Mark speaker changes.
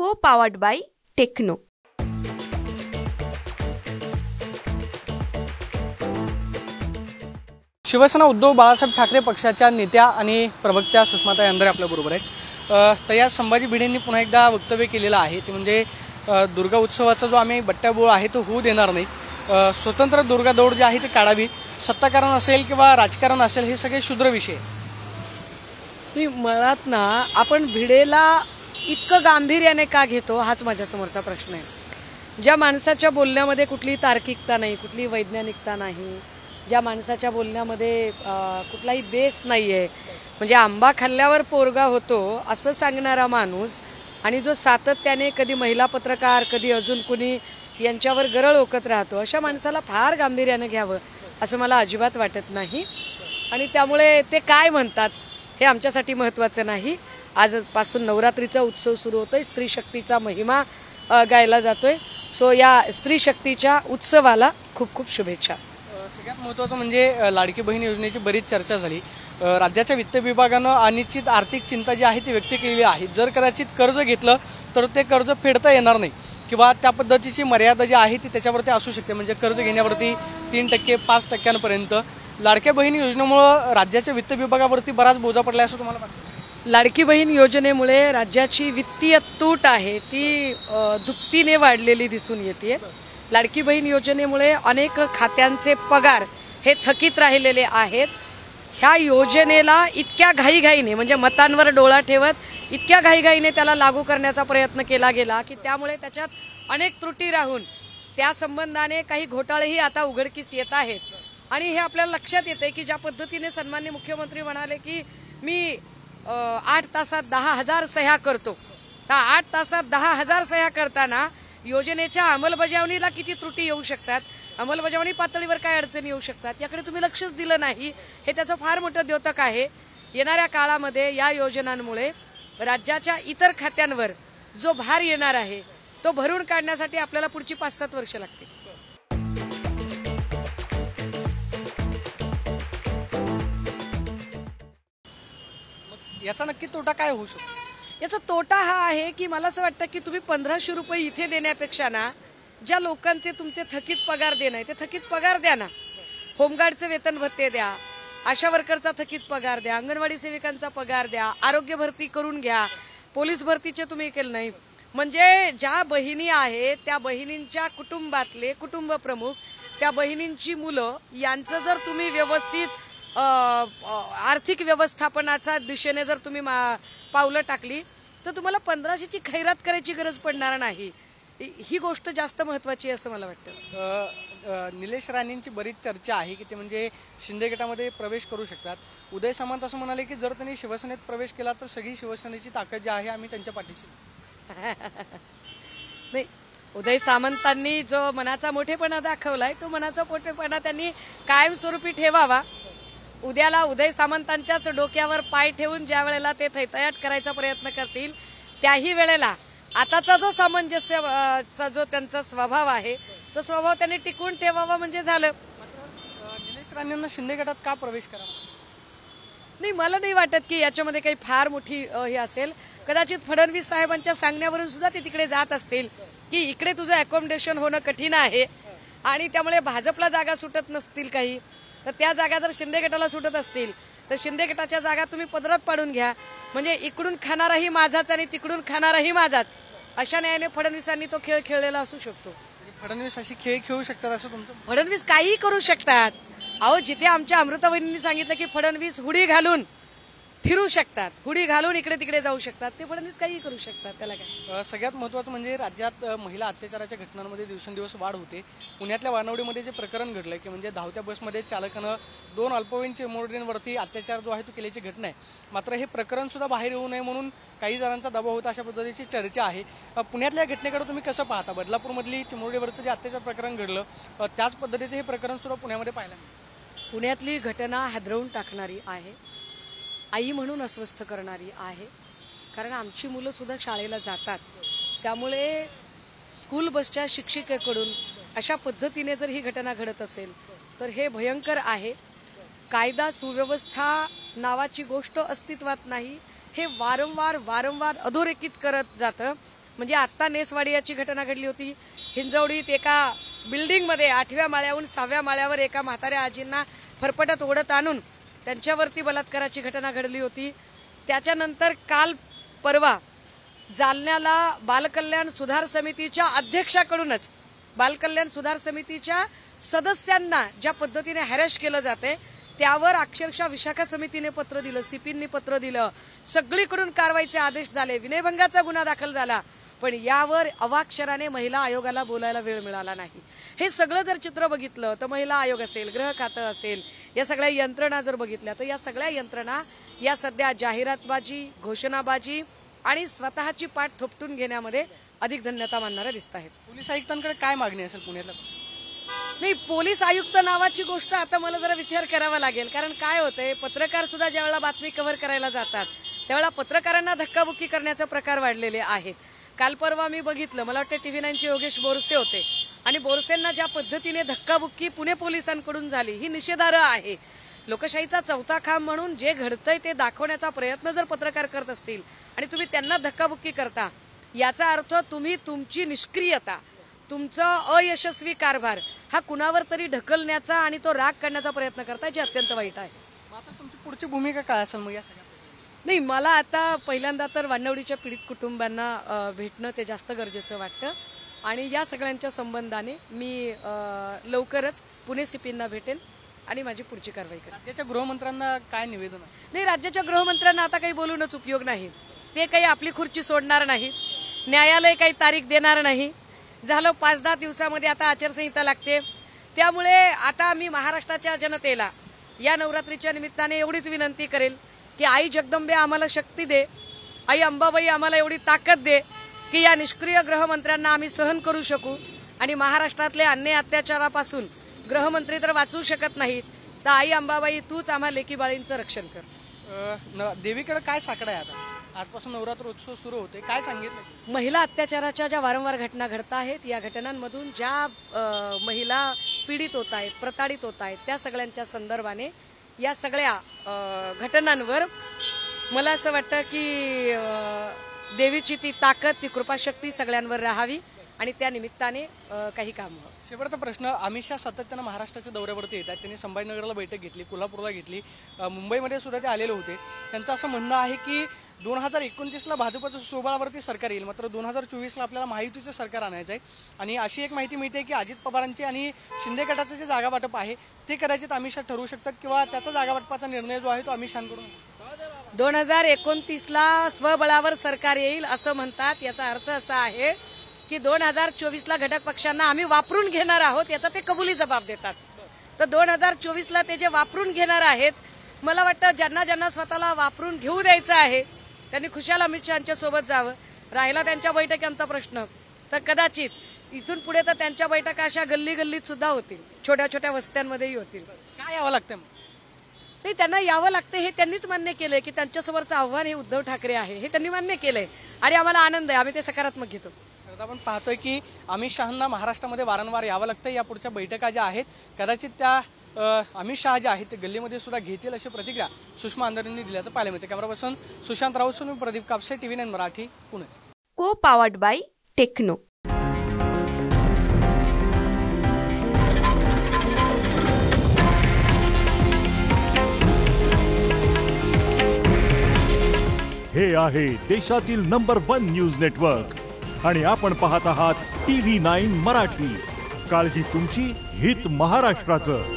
Speaker 1: co-powered by Techno.
Speaker 2: Shiv Sena Uddhav Balasaheb Thackeray पक्षाच्या नेत्या आणि प्रवक्त्या सुषमाताई अंधारे आपल्या बरोबर आहेत। तया संभाजी भिडेंनी पुन्हा एकदा वक्तव्य केलेलं आहे, ते म्हणजे दुर्गा उत्सवाचा जो आम्ही बट्ट्याबोळ आहे तो होऊ देणार नाही। स्वतंत्र दुर्गा दौड जी आहे ती काढावी, सत्ताकारण असेल किंवा राजकारण असेल हे सगळे शूद्र विषय।
Speaker 3: मुळात ना आपण भिडेला इतकं गांभीर्याने का घेतो हाच माझ्यासमोरचा प्रश्न आहे। ज्या माणसाच्या बोलण्यामध्ये कुठली तार्किकता नाही, कुठली वैज्ञानिकता नाही, ज्या माणसाच्या बोलण्यामध्ये कुठलाही बेस नाही आहे, म्हणजे आंबा खाल्ल्यावर पोरगा होतो असं सांगणारा माणूस आणि जो सातत्याने कधी महिला पत्रकार कधी अजून कुणी यांच्यावर गरळ ओकत राहतो, अशा माणसाला फार गांभीर्याने घ्यावं असं मला अजिबात वाटत नाही। आणि त्यामुळे ते काय म्हणतात हे आमच्यासाठी महत्त्वाचं नाही। आजपासून नवरात्रीचा उत्सव सुरू होतोय, स्त्री शक्तीचा महिमा गायला जातोय। सो या स्त्री शक्तीच्या उत्सवाला खूप खूप शुभेच्छा।
Speaker 2: सगळ्यात महत्त्वाचं म्हणजे लाडकी बहीण योजनेची बरीच चर्चा झाली। राज्याच्या वित्त विभागानं अनिश्चित आर्थिक चिंता जी आहे ती व्यक्त केलेली आहे। जर कदाचित कर्ज घेतलं तर ते कर्ज फेडता येणार नाही किंवा त्या पद्धतीची मर्यादा जी आहे ती त्याच्यावरती असू शकते, म्हणजे कर्ज घेण्यावरती 3% 5%पर्यंत। लाडक्या बहीण योजनेमुळे राज्याच्या वित्त विभागावरती बराच बोजा पडला असं तुम्हाला वाटतं?
Speaker 3: लाडकी बहीण योजनेमुळे राज्याची वित्तीय तूट आहे ती दुपटीने वाढलेली दिसून येते। लाडकी बहीण योजनेमुळे अनेक खात्यांचे पगार हे थकीत राहिलेले आहेत। ह्या योजनेला इतक्या घाईघाईने म्हणजे मतांवर डोळा ठेवत इतक्या घाईघाईने त्याला लागू करण्याचा प्रयत्न केला गेला की त्यामुळे त्याच्यात अनेक त्रुटी राहून त्या संबंधाने काही घोटाळेही आता उघडकीस येत आहेत। आणि हे आपल्याला लक्षात येते की ज्या पद्धतीने सन्माननीय मुख्यमंत्री म्हणाले की मी 8 तासात 10,000 सह्या करतो, 8 तासात 10,000 सह्या करताना योजनेच्या अंमलबजावणीला किती त्रुटी येऊ शकतात, अंमलबजावणी पातळीवर काय अडचणी येऊ शकतात, याकडे तुम्ही लक्षच दिलं नाही। हे त्याचं फार मोठं द्योतक आहे। येणाऱ्या काळामध्ये या योजनांमुळे राज्याच्या इतर खात्यांवर जो भार येणार आहे तो भरून काढण्यासाठी आपल्याला पुढची 5-7 वर्ष लागतील।
Speaker 2: याचा नक्की तोटा काय होऊ शकतो?
Speaker 3: याचा तोटा हा आहे की मला असं वाटतं की तुम्ही 1500 रुपये इथे देण्यापेक्षा ना ज्या लोकांचे तुमचे थकीत पगार देणं ते थकीत पगार द्या ना। होमगार्डचे वेतन भत्ते द्या, आशा वर्करचा थकीत पगार द्या, अंगणवाडी सेविकांचा पगार द्या, आरोग्य भरती करून घ्या, पोलीस भरतीचे तुम्ही केलं नाही। म्हणजे ज्या बहिणी आहेत त्या बहिणींच्या कुटुंबातले कुटुंब प्रमुख, त्या बहिणींची मुलं यांचं जर तुम्ही व्यवस्थित आर्थिक व्यवस्थापनाच्या दिशेने जर तुम्ही पावलं टाकली तर तुम्हाला 1500ची खैरात करायची गरज पडणार नाही। ही गोष्ट जास्त महत्त्वाची आहे असं मला वाटतं।
Speaker 2: निलेश राणेंची बरीच चर्चा आहे की ते म्हणजे शिंदे गटामध्ये प्रवेश करू शकतात। उदय सामंत असं म्हणाले की जर त्यांनी शिवसेनेत प्रवेश केला तर सगळी शिवसेनेची ताकद जी आहे आम्ही त्यांच्या पाठीशी।
Speaker 3: नाही, उदय सामंतांनी जो मनाचा मोठेपणा दाखवलाय तो मनाचा मोठेपणा त्यांनी कायमस्वरूपी ठेवावा। उद्याला उदय सामंतांच्याच डोक्यावर पाय ठेवून ज्या वेळेला ते थैतयाट करायचा प्रयत्न करतील त्याही वेळेला आताचा जो सामंजस्याचा जो त्यांचा स्वभाव आहे तो स्वभाव त्यांनी टिकवून ठेवावा म्हणजे झालं।
Speaker 2: निलेश राणेंना शिंदे गटात का प्रवेश करावा?
Speaker 3: नाही, मला नाही वाटत की याच्यामध्ये काही फार मोठी हे असेल। कदाचित फडणवीस साहेबांच्या सांगण्यावरून सुद्धा ते तिकडे जात असतील की इकडे तुझं अकोमोडेशन होणं कठीण आहे आणि त्यामुळे भाजपला जागा सुटत नसतील काही, तर त्या जागा जर शिंदे गटाला सुटत असतील तर शिंदे गटाच्या जागा तुम्ही पदरात पाडून घ्या, म्हणजे इकडून खाणाराही माझाच आणि तिकडून खाणाराही माझाच, अशा न्यायाने फडणवीसांनी तो खेळ खेळलेला असू शकतो।
Speaker 2: फडणवीस अशी खेळ खेळू शकतात असं तुमचं?
Speaker 3: फडणवीस काही करू शकतात। अहो, जिथे आमच्या अमृताबहिणींनी सांगितलं की फडणवीस हुडी घालून फिरू शकतात, हुडी घालून इकडे तिकडे जाऊ शकतात, ते फडणवीस काही करू शकतात, त्याला काय।
Speaker 2: सगळ्यात महत्त्वाचं म्हणजे राज्यात महिला अत्याचाराच्या घटनांमध्ये दिवसेंदिवस वाढ होते। पुण्यातल्या वानवडीमध्ये जे प्रकरण घडलं की म्हणजे धावत्या बसमध्ये चालकानं 2 अल्पवयीन चिमुरडींवरती अत्याचार जो आहे तो केल्याची घटना आहे। मात्र हे प्रकरण सुद्धा बाहेर येऊ नये म्हणून काही जणांचा दबाव होता, अशा पद्धतीची चर्चा आहे। पुण्यातल्या घटनेकडे तुम्ही कसं पाहता? बदलापूरमधली चिमुरडीवरचं जे अत्याचार प्रकरण घडलं त्याच पद्धतीचं हे प्रकरण सुद्धा पुण्यामध्ये पाहायला मिळालं।
Speaker 3: पुण्यातली घटना हादरवून टाकणारी आहे, आई म्हणून अस्वस्थ करणारी आहे, कारण आमची मुलं सुद्धा शाळेला जातात। त्यामुळे स्कूल बसच्या शिक्षिकेकडून अशा पद्धतीने जर ही घटना घडत असेल तर हे भयंकर आहे। कायदा सुव्यवस्था नावाची गोष्ट अस्तित्वात नाही, हे वारंवार अधोरेखित करत जातं। म्हणजे आत्ता नेसवाडियाची घटना घडली होती, हिंजवडीत एका बिल्डिंगमध्ये 8व्या माळ्याहून 6व्या माळ्यावर एका म्हाताऱ्या आजींना फरफटत ओढत आणून त्यांच्यावरती बलात्काराची घटना घडली होती। त्याच्यानंतर काल परवा जालन्याला बालकल्याण सुधार समितीच्या अध्यक्षाकडूनच बालकल्याण सुधार समितीच्या सदस्यांना ज्या पद्धतीने हॅरेस केलं जाते त्यावर अक्षरशः विशाखा समितीने पत्र दिलं, सीपींनी पत्र दिलं, सगळीकडून कारवाईचे आदेश झाले, विनयभंगाचा गुन्हा दाखल झाला, पण यावर अवाक्षराने महिला आयोगाला बोलायला वेळ मिळाला नाही। हे सगळं जर चित्र बघितलं तर महिला आयोग असेल, गृह खातं असेल, या सगळ्या यंत्रणा जर बघितल्या तर या सगळ्या यंत्रणा या सध्या जाहिरातबाजी, घोषणाबाजी आणि स्वतःची पाठ थोपटून घेण्यामध्ये अधिक धन्यता मानणाऱ्या दिसत आहेत।
Speaker 2: पोलीस आयुक्तांकडे काय मागणी असेल पुण्यातल्या?
Speaker 3: नाही, पोलीस आयुक्त नावाची गोष्ट आता मला जरा विचार करावा लागेल, कारण काय होतंय, पत्रकार सुद्धा ज्यावेळेला बातमी कव्हर करायला जातात त्यावेळेला पत्रकारांना धक्काबुक्की करण्याचा प्रकार वाढलेले आहेत। काल परवा मी बघितलं, मला वाटतं TV9चे योगेश बोरसे होते आणि बोरसेंना ज्या पद्धतीने धक्काबुक्की पुणे पोलिसांकडून झाली ही निषेधार्ह आहे। लोकशाहीचा चौथा खांब म्हणून जे घडतंय ते दाखवण्याचा प्रयत्न जर पत्रकार करत असतील आणि तुम्ही त्यांना धक्काबुक्की करता, याचा अर्थ तुम्ही तुमची निष्क्रियता, तुमचा अयशस्वी कारभार हा कुणावर तरी ढकलण्याचा आणि तो राग काढण्याचा प्रयत्न करताय, जे अत्यंत वाईट आहे।
Speaker 2: आता तुमची पुढची भूमिका काय असेल मग या सगळ्या?
Speaker 3: नाही, मला आता पहिल्यांदा तर वानवडीच्या पीडित कुटुंबांना भेटणं ते जास्त गरजेचं वाटतं आणि या सगळ्यांच्या संबंधाने मी लवकरच पुणे सीपींना भेटेन आणि माझी पुढची कारवाई करेन।
Speaker 2: राज्याच्या गृहमंत्र्यांना काय निवेदन आहे?
Speaker 3: नाही, राज्याच्या गृहमंत्र्यांना आता काही बोलूनच उपयोग नाही, ते काही आपली खुर्ची सोडणार नाही, न्यायालय काही तारीख देणार नाही, झालं 5-10 दिवसामध्ये आता आचारसंहिता लागते। त्यामुळे आता मी महाराष्ट्राच्या जनतेला या नवरात्रीच्या निमित्ताने एवढीच विनंती करेल की आई जगदंबे आम्हाला शक्ती दे, आई अंबाबाई आम्हाला एवढी ताकद दे की या निष्क्रिय गृहमंत्र्यांना आम्ही सहन करू शकू आणि महाराष्ट्रातले अन्याय अत्याचारापासून गृहमंत्री तर वाचू शकत नाहीत, तर आई अंबाबाई तूच आम्हा लेकी बाळींचं रक्षण कर।
Speaker 2: देवीकडे काय साकडा आहे? आता आजपासून नवरात्रोत्सव सुरू होते, काय सांगितलं?
Speaker 3: महिला अत्याचाराच्या ज्या वारंवार घटना घडत आहेत, या घटनांमधून ज्या महिला पीडित होत आहेत, प्रताडित होत आहेत, त्या सगळ्यांच्या संदर्भाने या सगळ्या घटनांवर मला असं वाटतं की देवीची ती ताकद, ती कृपाशक्ती सगळ्यांवर राहावी आणि त्या निमित्ताने काही काम व्हावं।
Speaker 2: शेवटचा प्रश्न, अमित शहा सातत्यानं महाराष्ट्राच्या दौऱ्यावरती येत आहेत, त्यांनी संभाजीनगरला बैठक घेतली, कोल्हापूरला घेतली, मुंबईमध्ये सुद्धा ते आलेले होते। त्यांचं असं म्हणणं आहे की 2029ला भाजपचं स्वबळावरती सरकार येईल, मात्र 2024ला आपल्याला महायुतीचं सरकार आणायचं आहे आणि अशी एक माहिती मिळते की अजित पवारांचे आणि शिंदे गटाचं जे जागा वाटप आहे ते कदाचित अमित शहा ठरवू शकतात किंवा त्याचा जागा वाटपाचा निर्णय जो आहे तो अमित शहाकडून
Speaker 3: 2029ला स्वबळावर सरकार येईल असं म्हणतात, याचा अर्थ असा आहे की 2024ला घटक पक्षांना आम्ही वापरून घेणार आहोत याचा ते कबुली जबाब देतात। तर 2024ला ते जे वापरून घेणार आहेत, मला वाटतं ज्यांना ज्यांना स्वतःला वापरून घेऊ द्यायचं आहे त्यांनी खुशाल अमित शहांच्या सोबत जावं। राहिला त्यांच्या बैठकांचा प्रश्न, तर कदाचित इथून पुढे तर त्यांच्या बैठका अशा गल्ली गल्लीत सुद्धा होतील, छोट्या छोट्या वस्त्यांमध्येही होतील।
Speaker 2: काय यावं लागतं?
Speaker 3: नाही, त्यांना यावं लागतं हे त्यांनीच मान्य केलंय की त्यांच्यासमोरचं आव्हान हे उद्धव ठाकरे आहे, हे त्यांनी मान्य केलंय आणि आम्हाला आनंद आहे, आम्ही ते सकारात्मक घेतो।
Speaker 2: आपण पाहतोय की अमित शहांना महाराष्ट्रामध्ये वारंवार यावं लागतं, या पुढच्या बैठका ज्या आहेत कदाचित त्या अमित शहा जे आहेत ते गल्लीमध्ये सुद्धा घेतील अशी प्रतिक्रिया सुषमा अंधारेंनी दिल्याचं पाहायला मिळतं। Camera person Sushant Raut, Pradeep Kapse, TV9 Marathi, Pune.
Speaker 1: को पावर्ड बाय टेक्नो।
Speaker 4: हे आहे देशातील नंबर 1 न्यूज नेटवर्क आणि आपण पाहत आहात TV9 मराठी। काळजी तुमची, हित महाराष्ट्राचं।